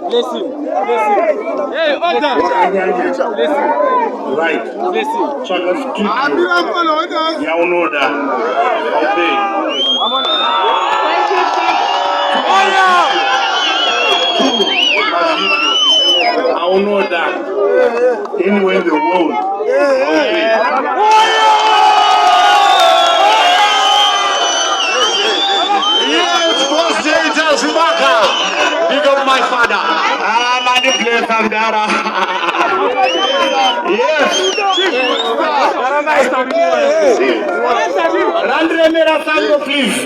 Bless him. Bless him. Hey, order. Bless him. Right. Bless him. Yaunoda. Okay. I will know that anywhere in the world. Yes, boss J. Zubaka. Big up my father. I'm the place of Dara. Yes. Randre Mera Sango, please.